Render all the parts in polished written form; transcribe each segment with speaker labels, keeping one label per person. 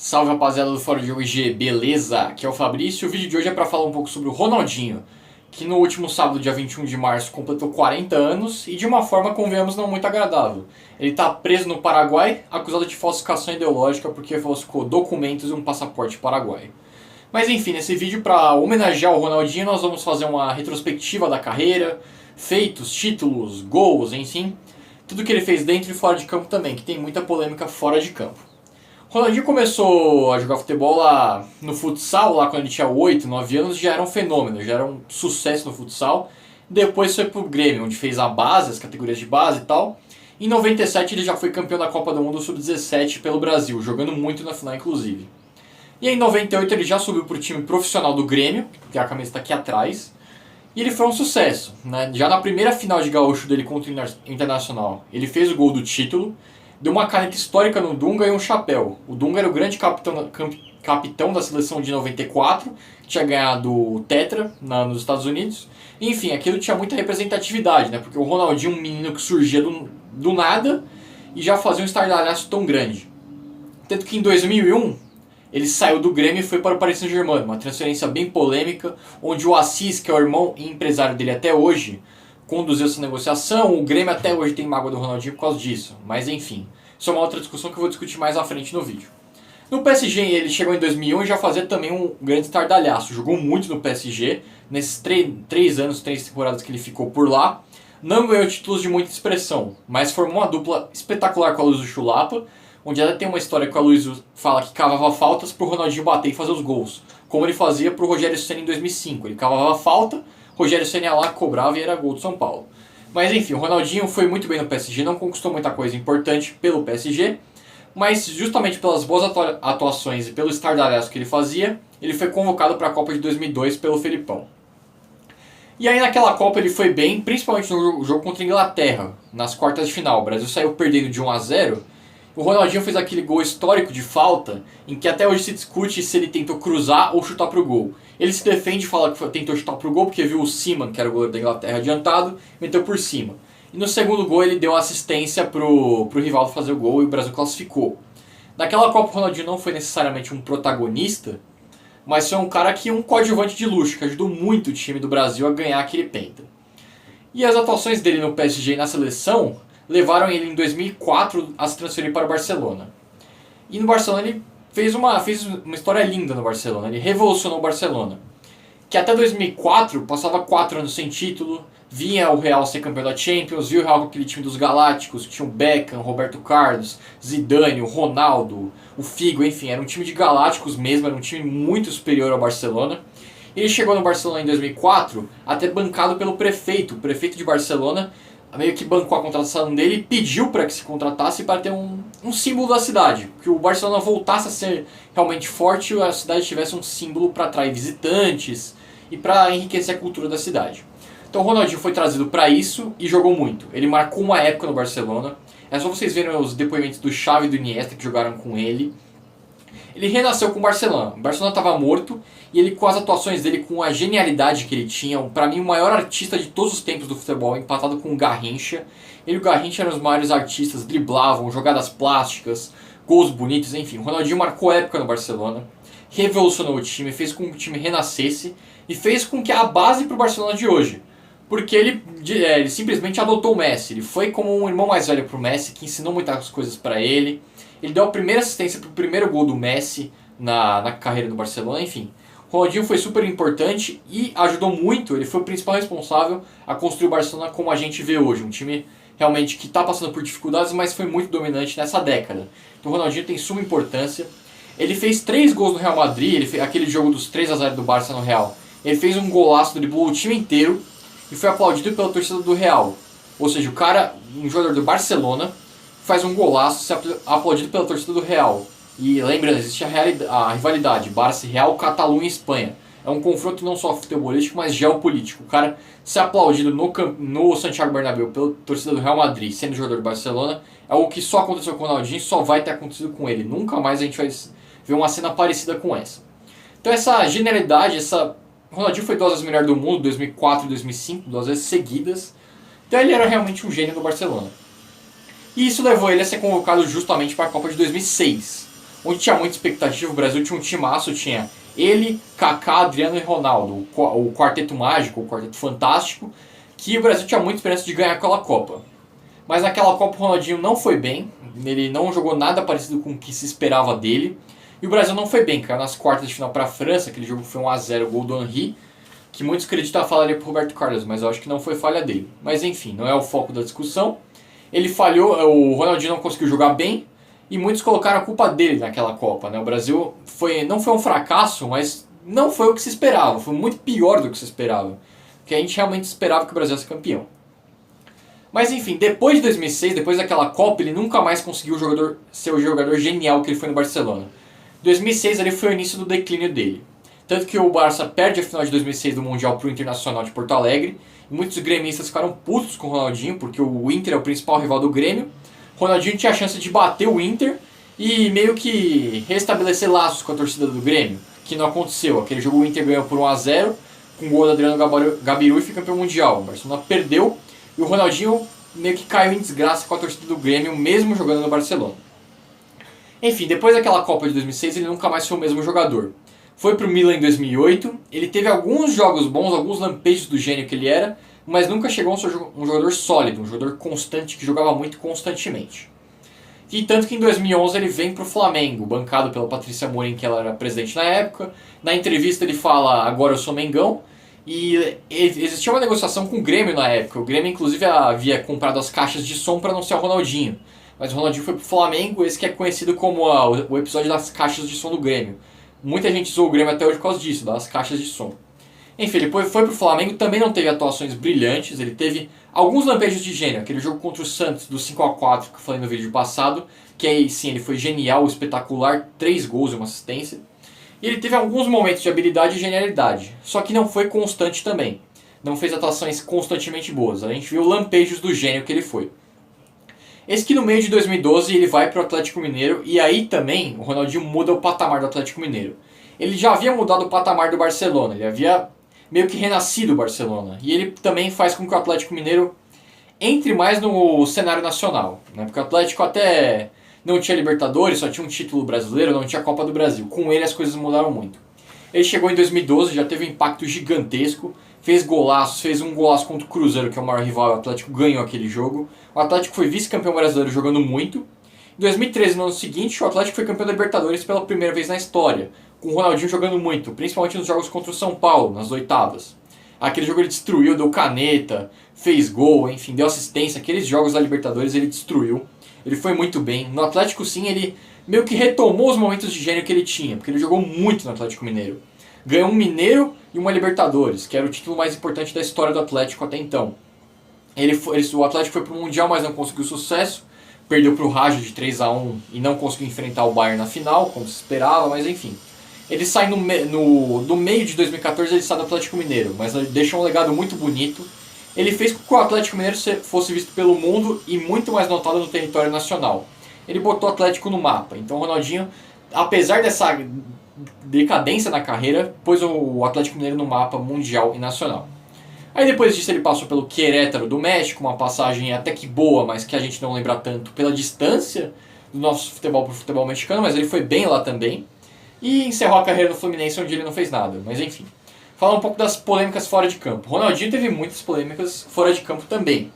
Speaker 1: Salve rapaziada do Fora de Jogo IG, beleza? Aqui é o Fabrício e o vídeo de hoje é para falar um pouco sobre o Ronaldinho, que no último sábado, dia 21 de março, completou 40 anos e de uma forma, convenhamos, não muito agradável. Ele está preso no Paraguai, acusado de falsificação ideológica porque falsificou documentos e um passaporte paraguaio. Mas enfim, nesse vídeo, para homenagear o Ronaldinho, nós vamos fazer uma retrospectiva da carreira, feitos, títulos, gols, enfim, tudo que ele fez dentro e fora de campo também, que tem muita polêmica fora de campo. Ronaldinho começou a jogar futebol lá no futsal, lá quando ele tinha 8, 9 anos, já era um fenômeno, já era um sucesso no futsal. Depois foi pro Grêmio, onde fez a base, as categorias de base e tal. Em 97 ele já foi campeão da Copa do Mundo Sub-17 pelo Brasil, jogando muito na final inclusive. E em 98 ele já subiu pro time profissional do Grêmio, que a camisa está aqui atrás. E ele foi um sucesso, né? Já na primeira final de gaúcho dele contra o Internacional, ele fez o gol do título. Deu uma caneta histórica no Dunga e um chapéu. O Dunga era o grande capitão da seleção de 94, que tinha ganhado o Tetra nos Estados Unidos. Enfim, aquilo tinha muita representatividade, né? Porque o Ronaldinho, um menino que surgia do nada e já fazia um estardalhaço tão grande. Tanto que em 2001 ele saiu do Grêmio e foi para o Paris Saint-Germain, uma transferência bem polêmica, onde o Assis, que é o irmão e empresário dele até hoje, conduziu essa negociação. O Grêmio até hoje tem mágoa do Ronaldinho por causa disso. Mas enfim, isso é uma outra discussão que eu vou discutir mais à frente no vídeo. No PSG ele chegou em 2001 e já fazia também um grande estardalhaço. Jogou muito no PSG, nesses 3 anos, 3 temporadas que ele ficou por lá. Não ganhou títulos de muita expressão, mas formou uma dupla espetacular com a Aloysiu Chulapa, onde ela tem uma história que o Aloysiu fala que cavava faltas pro Ronaldinho bater e fazer os gols, como ele fazia pro Rogério Ceni em 2005. Ele cavava falta, Rogério Ceni ia lá, cobrava e era gol do São Paulo. Mas enfim, o Ronaldinho foi muito bem no PSG, não conquistou muita coisa importante pelo PSG, mas justamente pelas boas atuações e pelo estardalhaço que ele fazia, ele foi convocado para a Copa de 2002 pelo Felipão. E aí naquela Copa ele foi bem, principalmente no jogo contra a Inglaterra, nas quartas de final. O Brasil saiu perdendo de 1-0. O Ronaldinho fez aquele gol histórico de falta, em que até hoje se discute se ele tentou cruzar ou chutar pro gol. Ele se defende e fala que tentou chutar pro gol porque viu o Seaman, que era o goleiro da Inglaterra, adiantado, meteu por cima. E no segundo gol ele deu assistência pro Rivaldo fazer o gol e o Brasil classificou. Naquela Copa o Ronaldinho não foi necessariamente um protagonista, mas foi um cara que um coadjuvante de luxo, que ajudou muito o time do Brasil a ganhar aquele penta. E as atuações dele no PSG e na seleção levaram ele em 2004 a se transferir para o Barcelona. E no Barcelona ele fez uma história linda no Barcelona. Ele revolucionou o Barcelona, que até 2004 passava 4 anos sem título, vinha o Real ser campeão da Champions, via o Real com aquele time dos Galácticos, que tinha o Beckham, Roberto Carlos, Zidane, o Ronaldo, o Figo, enfim, era um time de Galácticos mesmo, era um time muito superior ao Barcelona. Ele chegou no Barcelona em 2004 até bancado pelo prefeito. O prefeito de Barcelona meio que bancou a contratação dele e pediu para que se contratasse para ter um símbolo da cidade. Que o Barcelona voltasse a ser realmente forte e a cidade tivesse um símbolo para atrair visitantes e para enriquecer a cultura da cidade. Então o Ronaldinho foi trazido para isso e jogou muito. Ele marcou uma época no Barcelona. É só vocês verem os depoimentos do Xavi e do Iniesta que jogaram com ele. Ele renasceu com o Barcelona. O Barcelona estava morto e ele, com as atuações dele, com a genialidade que ele tinha, para mim o maior artista de todos os tempos do futebol, empatado com o Garrincha. Ele e o Garrincha eram os maiores artistas, driblavam, jogadas plásticas, gols bonitos, enfim. O Ronaldinho marcou época no Barcelona, revolucionou o time, fez com que o time renascesse e fez com que a base para o Barcelona de hoje. Porque ele simplesmente adotou o Messi. Ele foi como um irmão mais velho para o Messi, que ensinou muitas coisas para ele. Ele deu a primeira assistência para o primeiro gol do Messi na carreira do Barcelona, enfim. O Ronaldinho foi super importante e ajudou muito, ele foi o principal responsável a construir o Barcelona como a gente vê hoje. Um time realmente que está passando por dificuldades, mas foi muito dominante nessa década. Então o Ronaldinho tem suma importância. Ele fez 3 gols no Real Madrid, ele fez aquele jogo dos 3-0 do Barça no Real. Ele fez um golaço, driblou o time inteiro e foi aplaudido pela torcida do Real. Ou seja, o cara, um jogador do Barcelona, faz um golaço, se aplaudido pela torcida do Real. E lembrando, existe a rivalidade Barça e Real, Catalunha e Espanha. É um confronto não só futebolístico, mas geopolítico. O cara ser aplaudido no Santiago Bernabéu pela torcida do Real Madrid, sendo jogador do Barcelona, é algo que só aconteceu com o Ronaldinho e só vai ter acontecido com ele. Nunca mais a gente vai ver uma cena parecida com essa. Então essa genialidade, o Ronaldinho foi 2 vezes melhor do mundo, 2004 e 2005, 2 vezes seguidas. Então ele era realmente um gênio do Barcelona. E isso levou ele a ser convocado justamente para a Copa de 2006. onde tinha muita expectativa. O Brasil tinha um timaço, tinha ele, Kaká, Adriano e Ronaldo, o quarteto mágico, o quarteto fantástico, que o Brasil tinha muita esperança de ganhar aquela Copa. Mas naquela Copa o Ronaldinho não foi bem, ele não jogou nada parecido com o que se esperava dele, e o Brasil não foi bem, caiu nas quartas de final para a França, aquele jogo foi 1 a 0, gol do Henry, que muitos acreditam a falaria pro Roberto Carlos, mas eu acho que não foi falha dele. Mas enfim, não é o foco da discussão. Ele falhou, o Ronaldinho não conseguiu jogar bem, e muitos colocaram a culpa dele naquela Copa, né? O Brasil não foi um fracasso, mas não foi o que se esperava, foi muito pior do que se esperava. Porque a gente realmente esperava que o Brasil fosse campeão. Mas enfim, depois de 2006, depois daquela Copa, ele nunca mais conseguiu ser o jogador genial que ele foi no Barcelona. 2006 ali foi o início do declínio dele. Tanto que o Barça perde a final de 2006 do Mundial para o Internacional de Porto Alegre. E muitos gremistas ficaram putos com o Ronaldinho, porque o Inter é o principal rival do Grêmio. O Ronaldinho tinha a chance de bater o Inter e meio que restabelecer laços com a torcida do Grêmio, que não aconteceu. Aquele jogo o Inter ganhou por 1 a 0 com o gol do Adriano Gabiru e foi campeão mundial. O Barcelona perdeu e o Ronaldinho meio que caiu em desgraça com a torcida do Grêmio, mesmo jogando no Barcelona. Enfim, depois daquela Copa de 2006 ele nunca mais foi o mesmo jogador. Foi pro Milan em 2008, ele teve alguns jogos bons, alguns lampejos do gênio que ele era, mas nunca chegou a ser um jogador sólido, um jogador constante que jogava muito constantemente. E tanto que em 2011 ele vem pro Flamengo, bancado pela Patrícia Amorim, que ela era presidente na época. Na entrevista ele fala, agora eu sou Mengão, e existia uma negociação com o Grêmio na época. O Grêmio inclusive havia comprado as caixas de som para anunciar o Ronaldinho. Mas o Ronaldinho foi pro Flamengo, esse que é conhecido como o episódio das caixas de som do Grêmio. Muita gente zoou o Grêmio até hoje por causa disso, das caixas de som. Enfim, ele foi pro Flamengo, também não teve atuações brilhantes, ele teve alguns lampejos de gênio. Aquele jogo contra o Santos, do 5 a 4 que eu falei no vídeo passado, que aí sim, ele foi genial, espetacular, 3 gols e uma assistência. E ele teve alguns momentos de habilidade e genialidade, só que não foi constante também. Não fez atuações constantemente boas, a gente viu lampejos do gênio que ele foi. Esse que no meio de 2012 ele vai para o Atlético Mineiro e aí também o Ronaldinho muda o patamar do Atlético Mineiro. Ele já havia mudado o patamar do Barcelona, ele havia meio que renascido o Barcelona. E ele também faz com que o Atlético Mineiro entre mais no cenário nacional, né? Porque o Atlético até não tinha Libertadores, só tinha um título brasileiro, não tinha Copa do Brasil. Com ele as coisas mudaram muito. Ele chegou em 2012, já teve um impacto gigantesco, fez golaços, fez um golaço contra o Cruzeiro, que é o maior rival, o Atlético ganhou aquele jogo. O Atlético foi vice-campeão brasileiro jogando muito. Em 2013, no ano seguinte, o Atlético foi campeão da Libertadores pela primeira vez na história, com o Ronaldinho jogando muito, principalmente nos jogos contra o São Paulo, nas oitavas. Aquele jogo ele destruiu, deu caneta, fez gol, enfim, deu assistência. Aqueles jogos da Libertadores ele destruiu. Ele foi muito bem. No Atlético, sim, ele meio que retomou os momentos de gênio que ele tinha, porque ele jogou muito no Atlético Mineiro. Ganhou um Mineiro e uma Libertadores, que era o título mais importante da história do Atlético até então. O Atlético foi pro Mundial, mas não conseguiu sucesso. Perdeu pro Raja de 3 a 1 e não conseguiu enfrentar o Bayern na final, como se esperava, mas enfim. Ele sai no meio de 2014, ele sai do Atlético Mineiro, mas ele deixou um legado muito bonito. Ele fez com que o Atlético Mineiro fosse visto pelo mundo e muito mais notado no território nacional. Ele botou o Atlético no mapa. Então o Ronaldinho, apesar dessa decadência na carreira, pôs o Atlético Mineiro no mapa mundial e nacional. Aí depois disso ele passou pelo Querétaro do México, uma passagem até que boa, mas que a gente não lembra tanto pela distância do nosso futebol para o futebol mexicano, mas ele foi bem lá também. E encerrou a carreira no Fluminense, onde ele não fez nada, mas enfim. Falar um pouco das polêmicas fora de campo. Ronaldinho teve muitas polêmicas fora de campo também.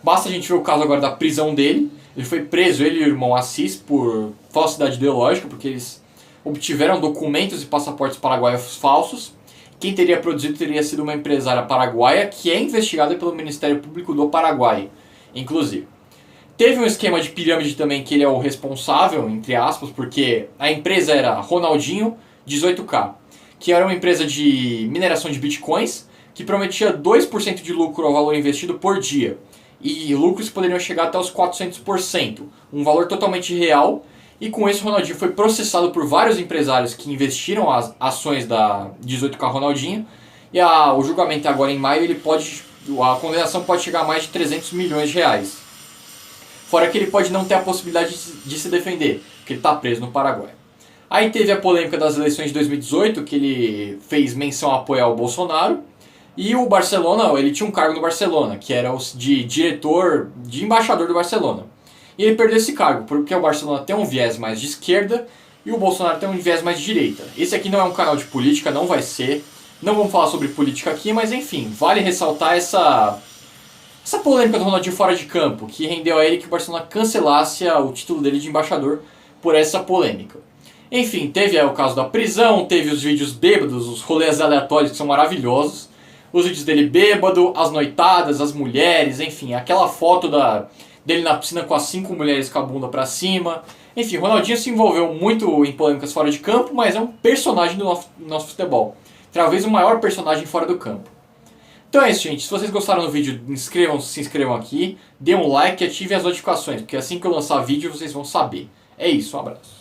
Speaker 1: Basta a gente ver o caso agora da prisão dele. Ele foi preso, ele e o irmão Assis, por falsidade ideológica, porque eles obtiveram documentos e passaportes paraguaios falsos. Quem teria produzido teria sido uma empresária paraguaia que é investigada pelo Ministério Público do Paraguai, inclusive. Teve um esquema de pirâmide também que ele é o responsável, entre aspas, porque a empresa era Ronaldinho 18K, que era uma empresa de mineração de bitcoins que prometia 2% de lucro ao valor investido por dia. E lucros poderiam chegar até os 400%, um valor totalmente real. E com isso o Ronaldinho foi processado por vários empresários que investiram as ações da 18K Ronaldinho. E o julgamento agora em maio, a condenação pode chegar a mais de 300 milhões de reais. Fora que ele pode não ter a possibilidade de se defender, porque ele está preso no Paraguai. Aí teve a polêmica das eleições de 2018, que ele fez menção a apoiar o Bolsonaro. E o Barcelona, ele tinha um cargo no Barcelona, que era de embaixador do Barcelona. E ele perdeu esse cargo, porque o Barcelona tem um viés mais de esquerda e o Bolsonaro tem um viés mais de direita. Esse aqui não é um canal de política, não vai ser. Não vamos falar sobre política aqui, mas enfim, vale ressaltar essa polêmica do Ronaldinho fora de campo, que rendeu a ele que o Barcelona cancelasse o título dele de embaixador por essa polêmica. Enfim, teve o caso da prisão, teve os vídeos bêbados, os rolês aleatórios que são maravilhosos, os vídeos dele bêbado, as noitadas, as mulheres, enfim, aquela foto dele na piscina com as 5 mulheres com a bunda pra cima. Enfim, Ronaldinho se envolveu muito em polêmicas fora de campo, mas é um personagem do nosso futebol. Talvez o maior personagem fora do campo. Então é isso, gente. Se vocês gostaram do vídeo, se inscrevam aqui, dê um like e ativem as notificações, porque assim que eu lançar vídeo vocês vão saber. É isso, um abraço.